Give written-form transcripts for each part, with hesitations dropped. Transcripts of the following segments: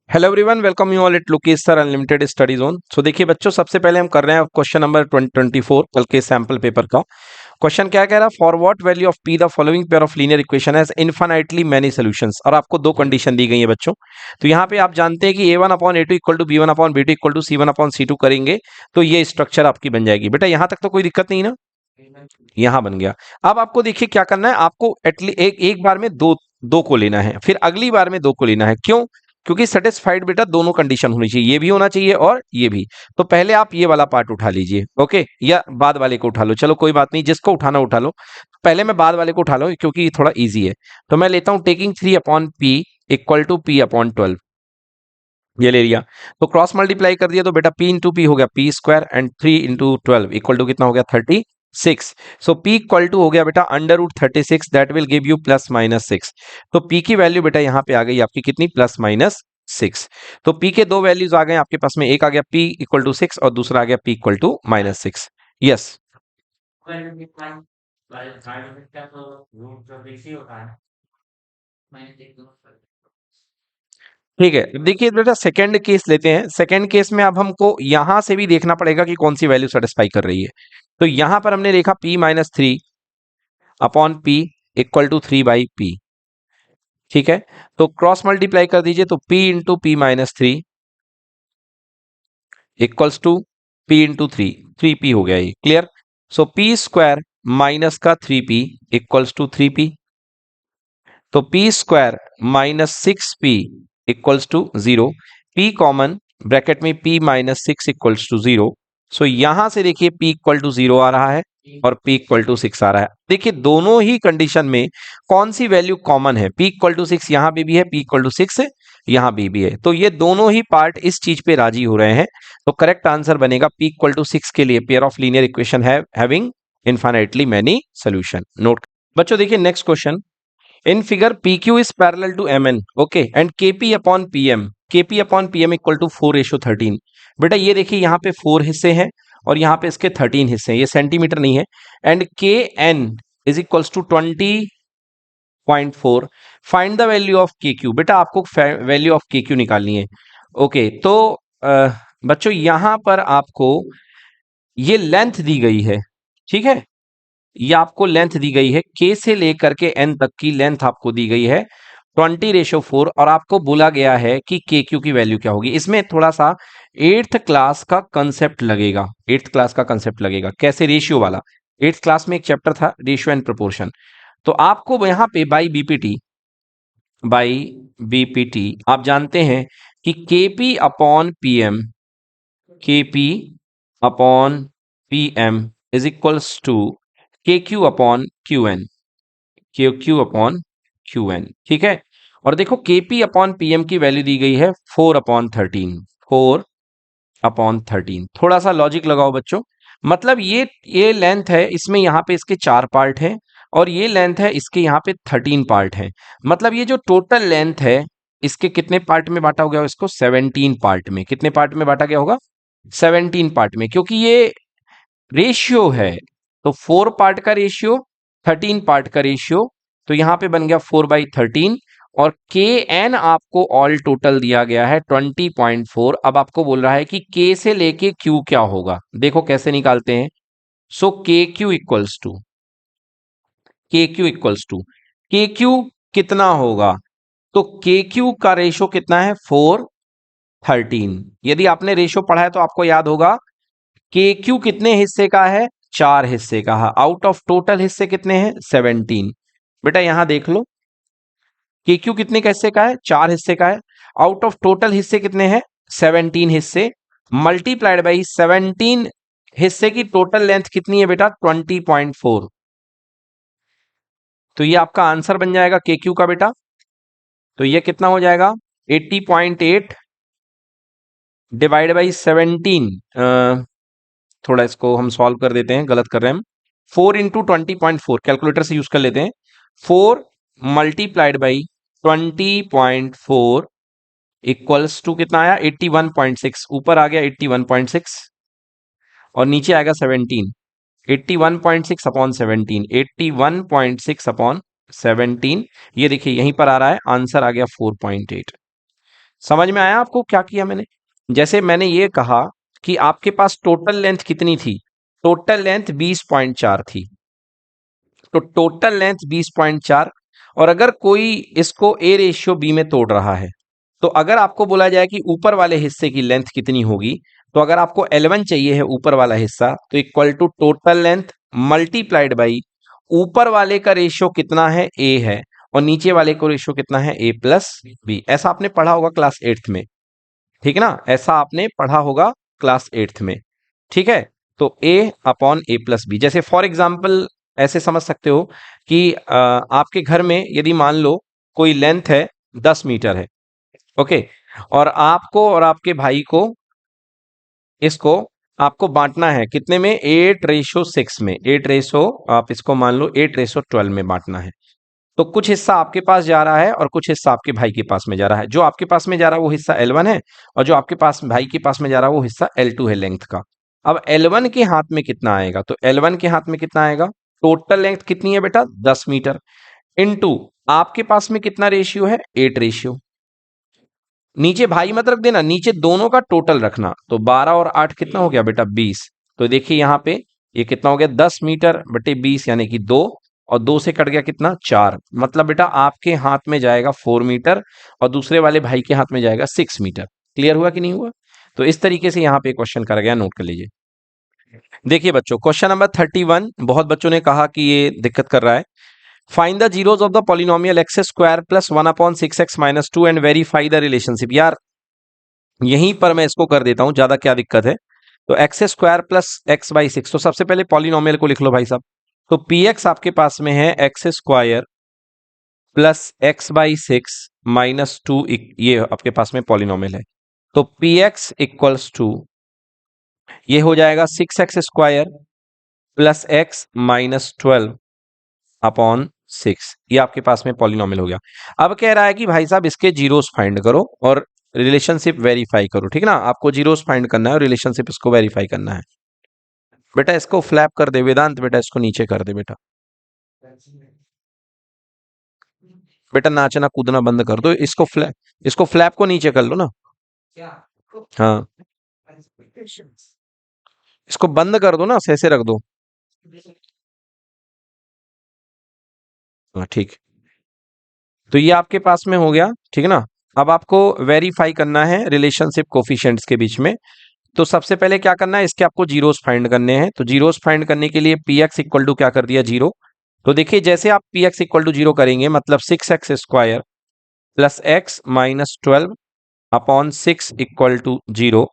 Hello everyone, welcome you all at Lokesh sir unlimited study zone. So देखिए बच्चों, सबसे पहले हम कर रहे हैं क्वेश्चन नंबर 24 कल के सैंपल पेपर का। क्वेश्चन क्या कह रहा है? For what value of P the following pair of linear equation has infinitely many solutions. और आपको दो कंडीशन दी गई है बच्चों। तो यहाँ पे आप जानते हैं कि a1/a2 equal to b1/b2 equal to c1/c2 करेंगे तो ये स्ट्रक्चर आपकी बन जाएगी। बेटा यहाँ तक तो कोई दिक्कत नहीं ना? यहाँ बन गया। अब आपको देखिए क्या करना है, आपको एटलीस्ट एक बार में दो दो को लेना है, फिर अगली बार में दो को लेना है। क्यों? क्योंकि सेटिस्फाइड बेटा दोनों कंडीशन होनी चाहिए, ये भी होना चाहिए और ये भी। तो पहले आप ये वाला पार्ट उठा लीजिए, ओके, या बाद वाले को उठा लो, चलो कोई बात नहीं, जिसको उठाना उठा लो। पहले मैं बाद वाले को उठा लो क्योंकि ये थोड़ा इजी है। तो मैं लेता हूं taking 3/p equal to p/12, ये ले लिया। तो क्रॉस मल्टीप्लाई कर दिया तो बेटा p इंटू पी हो गया p² and 3 into 12 equal to कितना हो गया 36। सो p इक्वल टू हो गया बेटा √36, दैट विल गिव यू +-6। तो p की वैल्यू बेटा यहाँ पे आ गई आपकी कितनी, +-6। तो p के दो वैल्यूज आ गए आपके पास में, एक आ गया p इक्वल टू 6 और दूसरा आ गया p इक्वल टू -6। यस, ठीक है। देखिए बेटा सेकंड केस लेते हैं। सेकंड केस में अब हमको यहां से भी देखना पड़ेगा कि कौन सी वैल्यू सेटिस्फाई कर रही है। तो यहां पर हमने लिखा p-3/p इक्वल टू 3/p, ठीक है। तो क्रॉस मल्टीप्लाई कर दीजिए तो p into p-3 equals to p into 3p हो गया, ये क्लियर। सो p² माइनस का 3p इक्वल्स टू 3p। तो p² -6p equals to 0। p common, bracket में p-6 इक्वल्स टू 0। सो यहां से देखिए p इक्वल टू 0 आ रहा है और p इक्वल टू 6 आ रहा है। देखिए दोनों ही कंडीशन में कौन सी वैल्यू कॉमन है? p इक्वल टू 6 यहां पे भी है, p इक्वल टू 6 यहां भी है। तो ये दोनों ही पार्ट इस चीज पे राजी हो रहे हैं। तो करेक्ट आंसर बनेगा p इक्वल टू 6 के लिए पेयर ऑफ लीनियर इक्वेशन है having infinitely many solution. Note बच्चों, देखिए next question. In figure PQ is parallel to MN, okay, and KP upon PM, KP upon PM equal to 4:13। बेटा ये देखिए यहाँ पे 4 हिस्से हैं और यहाँ पे इसके 13 हिस्से हैं, ये सेंटीमीटर नहीं है। And KN is equals to 20.4। Find the value of KQ। बेटा आपको वैल्यू ऑफ KQ निकालनी है। ओके, तो बच्चों यहाँ पर आपको ये लेंथ दी गई है, ठीक है। ये आपको लेंथ दी गई है, k से लेकर के n तक की लेंथ आपको दी गई है 20:4 और आपको बोला गया है कि KQ की वैल्यू क्या होगी। इसमें थोड़ा सा 8th क्लास का कंसेप्ट लगेगा, 8th क्लास का कंसेप्ट लगेगा। कैसे? रेशियो वाला। 8th क्लास में एक चैप्टर था रेशियो एंड प्रोपोर्शन। तो आपको यहाँ पे बाई बीपीटी आप जानते हैं कि KP upon PM is equals to KQ upon QN, ठीक है। और देखो KP/PM की वैल्यू दी गई है 4/13। थोड़ा सा लॉजिक लगाओ बच्चों। मतलब ये लेंथ है, इसमें यहाँ पे इसके 4 पार्ट हैं और ये लेंथ है, इसके यहाँ पे 13 पार्ट हैं। मतलब ये जो टोटल लेंथ है इसके कितने पार्ट में बांटा गया? इसको 17 पार्ट में। कितने पार्ट में बांटा गया होगा? 17 पार्ट में, क्योंकि ये रेशियो है। तो 4 पार्ट का रेशियो, 13 पार्ट का रेशियो, तो यहां पे बन गया 4/13। और KN आपको ऑल टोटल दिया गया है 20.4। अब आपको बोल रहा है कि K से लेके Q क्या होगा। देखो कैसे निकालते हैं। सो KQ इक्वल्स टू KQ कितना होगा? तो KQ का रेशियो कितना है? 4/13। यदि आपने रेशियो पढ़ा है तो आपको याद होगा KQ कितने हिस्से का है? 4 हिस्से का है। आउट ऑफ टोटल हिस्से कितने हैं? 17। बेटा यहां देख लो, KQ कितने का हिस्से का है? 4 हिस्से का है। आउट ऑफ टोटल हिस्से कितने हैं? 17 हिस्से, मल्टीप्लाइड बाई 17 हिस्से की टोटल लेंथ कितनी है बेटा? 20.4। तो ये आपका आंसर बन जाएगा KQ का बेटा। तो ये कितना हो जाएगा? 80.8 डिवाइड बाई 17। थोड़ा इसको हम सॉल्व कर देते हैं, गलत कर रहे हैं हम। 4 इंटू 20.4 कैलकुलेटर से यूज कर लेते हैं। 4 मल्टीप्लाइड बाई 20.4 इक्वल्स टू कितना आया? 81.6। ऊपर आ गया 81.6 और नीचे आएगा 17। 81.6 अपॉन 17, 81.6 अपॉन 17। ये देखिए यहीं पर आ रहा है, आंसर आ गया 4.8। समझ में आया आपको क्या किया मैंने? जैसे मैंने ये कहा कि आपके पास टोटल लेंथ कितनी थी, टोटल लेंथ 20.4 थी, तो टोटल लेंथ 20.4, और अगर कोई इसको ए रेशियो बी में तोड़ रहा है, तो अगर आपको बोला जाए कि ऊपर वाले हिस्से की लेंथ कितनी होगी, तो अगर आपको L1 चाहिए है ऊपर वाला हिस्सा, तो equal to total length multiplied by ऊपर वाले का रेशियो कितना है, ए है, और नीचे वाले को रेशियो कितना है, ए प्लस बी। ऐसा आपने पढ़ा होगा क्लास 8th में, ठीक है ना, ऐसा आपने पढ़ा होगा क्लास 8th में, ठीक है। तो ए अपॉन ए प्लस बी, जैसे फॉर एग्जाम्पल ऐसे समझ सकते हो कि आपके घर में यदि मान लो कोई लेंथ है 10 मीटर है, ओके, और आपको और आपके भाई को इसको आपको बांटना है कितने में, 8:6 में, 8 आप इसको मान लो 8:12 में बांटना है। तो कुछ हिस्सा आपके पास जा रहा है और कुछ हिस्सा आपके भाई के पास में जा रहा है। जो आपके पास में जा रहा है वो हिस्सा L1 है, और जो आपके पास भाई के पास में जा रहा है वो हिस्सा L2 है लेंथ का। अब L1 के हाथ में कितना आएगा, तो L1 के हाथ में कितना आएगा, टोटल लेंथ कितनी है बेटा 10 मीटर, इनटू आपके पास में कितना रेशियो है, 8 रेशियो। नीचे भाई मत रख देना, नीचे दोनों का टोटल रखना, तो 12 और 8 कितना हो गया बेटा 20। तो देखिए यहाँ पे ये कितना हो गया, 10 मीटर बटे 20 यानी कि 2, और 2 से कट गया कितना 4, मतलब बेटा आपके हाथ में जाएगा 4 मीटर और दूसरे वाले भाई के हाथ में जाएगा 6 मीटर। क्लियर हुआ कि नहीं हुआ? तो इस तरीके से यहाँ पे क्वेश्चन करा गया, नोट कर लीजिए। देखिए बच्चों, क्वेश्चन नंबर 31, बहुत बच्चों ने कहा कि ये दिक्कत कर रहा है। Find the zeros of the polynomial x square plus 1/6x - 2 and verify the relationship. यार यहीं पर मैं इसको कर देता हूं, ज्यादा क्या दिक्कत है। तो एक्स स्क्वायर प्लस x/6, तो सबसे पहले पॉलिनोमियल को लिख लो भाई साहब। तो px आपके पास में है एक्स स्क्वायर प्लस x/6 - 2, ये आपके पास में पॉलिनोमियल है। तो px इक्वल्स टू ये हो जाएगा 6x² प्लस x - 12 अपॉन 6, ये आपके पास में पॉलिनोमियल हो गया। अब कह रहा है कि भाई साहब इसके जीरोस फाइंड करो और रिलेशनशिप वेरीफाई करो, ठीक है ना, आपको जीरोस फाइंड करना है और रिलेशनशिप इसको वेरीफाई करना है। बेटा इसको फ्लैप कर दे वेदांत, बेटा इसको नीचे कर दे बेटा, बेटा नाचना कूदना बंद कर दो, इसको फ्लैप को नीचे कर लो ना। हाँ, इसको बंद कर दो ना, सही से रख दो। हाँ ठीक, तो ये आपके पास में हो गया, ठीक है ना। अब आपको वेरीफाई करना है रिलेशनशिप कोफिशिएंट्स के बीच में। तो सबसे पहले क्या करना है, इसके आपको जीरोस फाइंड करने हैं। तो जीरोस फाइंड करने के लिए px इक्वल टू क्या कर दिया, 0। तो देखिए जैसे आप px इक्वल टू 0 करेंगे, मतलब 6x² plus x - 12 upon 6 equal to 0।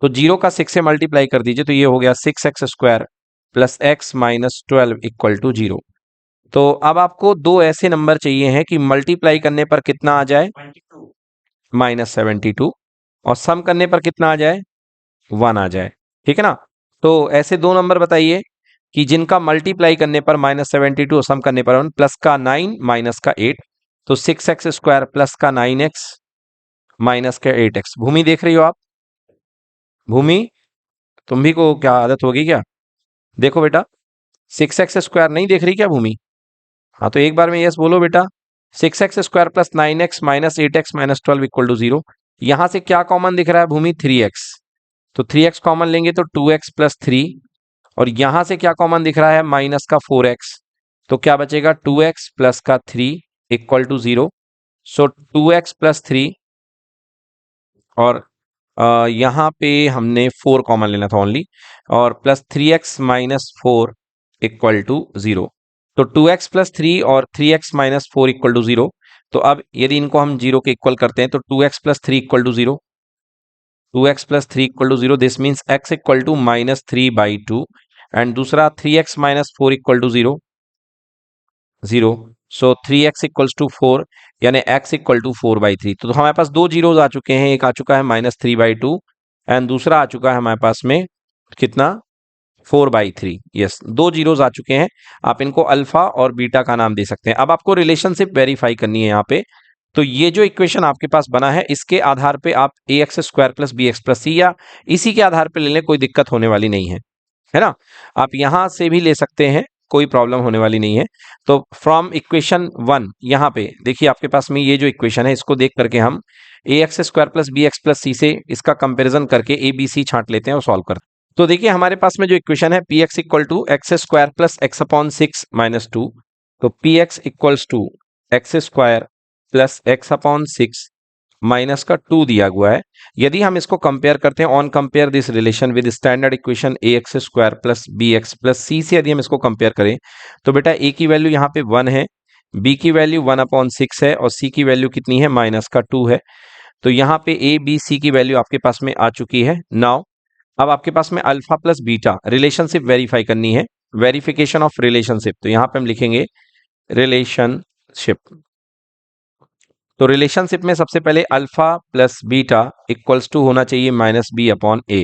तो 0 का 6 से मल्टीप्लाई कर दीजिए, तो ये हो गया 6x² plus x - 12 equal to 0। तो अब आपको दो ऐसे नंबर चाहिए हैं कि मल्टीप्लाई करने पर कितना आ जाए, -72, और सम करने पर कितना आ जाए, 1 आ जाए, ठीक है ना। तो ऐसे दो नंबर बताइए कि जिनका मल्टीप्लाई करने पर -72 और सम करने पर 1, प्लस का 9 माइनस का 8, तो 6x² प्लस का 9x माइनस का 8x। भूमि देख रही हो आप, भूमि तुम भी को क्या आदत होगी क्या, देखो बेटा 6x² नहीं देख रही क्या भूमि? हाँ तो एक बार में यस बोलो बेटा। 6x² plus 9x minus 8x minus 12 equal to 0। यहां से क्या कॉमन दिख रहा है भूमि, 3x, तो 3x कॉमन लेंगे तो 2x प्लस 3, और यहां से क्या कॉमन दिख रहा है, माइनस का 4x, तो क्या बचेगा 2x प्लस का 3 equal to 0। So 2x plus 3, और यहाँ पे हमने 4 कॉमन लेना था ओनली, और plus 3x minus 4 equal to 0। तो 2x प्लस 3 और 3x माइनस 4 इक्वल टू 0। तो अब यदि इनको हम 0 के इक्वल करते हैं, तो 2x plus 3 equal to 0, 2x plus 3 equal to 0, this means x equal to -3/2, and दूसरा 3x minus 4 equal to 0, 0। So 3x equals to 4, यानी x इक्वल टू 4/3। तो हमारे पास दो जीरोज आ चुके हैं, एक आ चुका है -3/2 एंड दूसरा आ चुका है हमारे पास में कितना, 4/3। यस, दो जीरोज आ चुके हैं, आप इनको अल्फा और बीटा का नाम दे सकते हैं। अब आपको रिलेशनशिप वेरीफाई करनी है यहाँ पे। तो ये जो इक्वेशन आपके पास बना है, इसके आधार पे आप ax² plus bx plus c या इसी के आधार पे ले लें, कोई दिक्कत होने वाली नहीं है, है ना। आप यहां से भी ले सकते हैं, कोई प्रॉब्लम होने वाली नहीं है। तो फ्रॉम इक्वेशन 1 यहाँ पे देखिए आपके पास में ये जो इक्वेशन है इसको देख करके हम a x square plus b x plus c से इसका कंपेरिजन करके ए बी सी छांट लेते हैं और सॉल्व करते हैं। तो देखिए हमारे पास में जो इक्वेशन है P X equal to X square plus X upon 6 minus 2, तो P X equals to X square plus X upon 6 minus का 2 दिया हुआ है। यदि हम इसको कंपेयर करते हैं on compare this relation with standard equation a x square plus b x plus c से यदि हम इसको कंपेयर करें तो बेटा ए की वैल्यू यहाँ पे 1 है, बी की वैल्यू 1/6 है और सी की वैल्यू कितनी है माइनस का 2 है। तो यहाँ पे ए बी सी की वैल्यू आपके पास में आ चुकी है। नाउ अब आपके पास में alpha plus beta relationship verify करनी है, वेरिफिकेशन ऑफ रिलेशनशिप। तो यहाँ पे हम लिखेंगे रिलेशनशिप। तो रिलेशनशिप में सबसे पहले alpha plus beta equals to होना चाहिए माइनस बी अपॉन ए।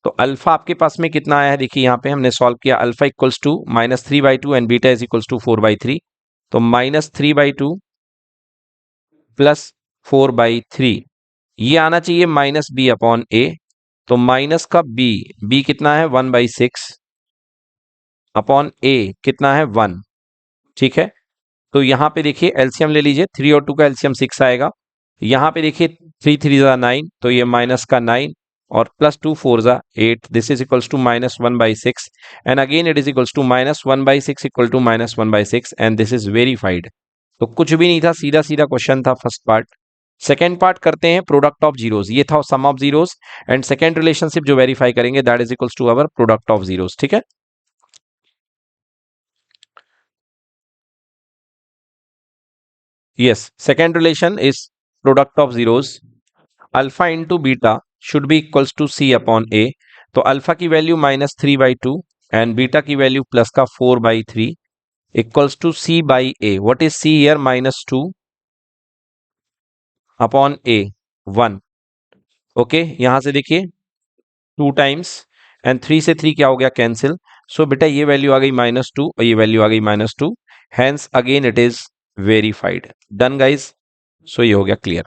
तो अल्फा आपके पास में कितना आया है देखिए यहाँ पे हमने सॉल्व किया, alpha equals to -3/2 and beta is equals to 4/3। तो -3/2 प्लस 4/3 ये आना चाहिए माइनस बी अपॉन ए। तो माइनस का बी कितना है 1/6 अपॉन ए कितना है 1। ठीक है, तो यहाँ पे देखिए एलसीएम ले लीजिए, 3 और 2 का एलसीएम 6 आएगा। यहाँ पे देखिए 3 3 जा 9, तो ये माइनस का 9 और प्लस 2 4 जा 8, this is equals to -1/6 and again it is equals to -1/6 equal to -1/6 and this is verified. तो कुछ भी नहीं था, सीधा सीधा क्वेश्चन था फर्स्ट पार्ट। सेकेंड पार्ट करते हैं प्रोडक्ट ऑफ जीरोस, ये था sum of zeros and second relationship जो वेरीफाई करेंगे that is equals to our product of zeros. ठीक है, yes, second relation is product of zeros, alpha into beta should be equals to c upon a. तो alpha की value -3/2 and beta की value plus का 4/3 equals to c by a. What is c here -2 upon a 1। Okay, यहां से देखिए 2 times and 3 से 3 क्या हो गया कैंसिल। सो बेटा ये वैल्यू आ गई -2 और ये वैल्यू आ गई -2, hence again it is verified. Done guys, so ये हो गया क्लियर।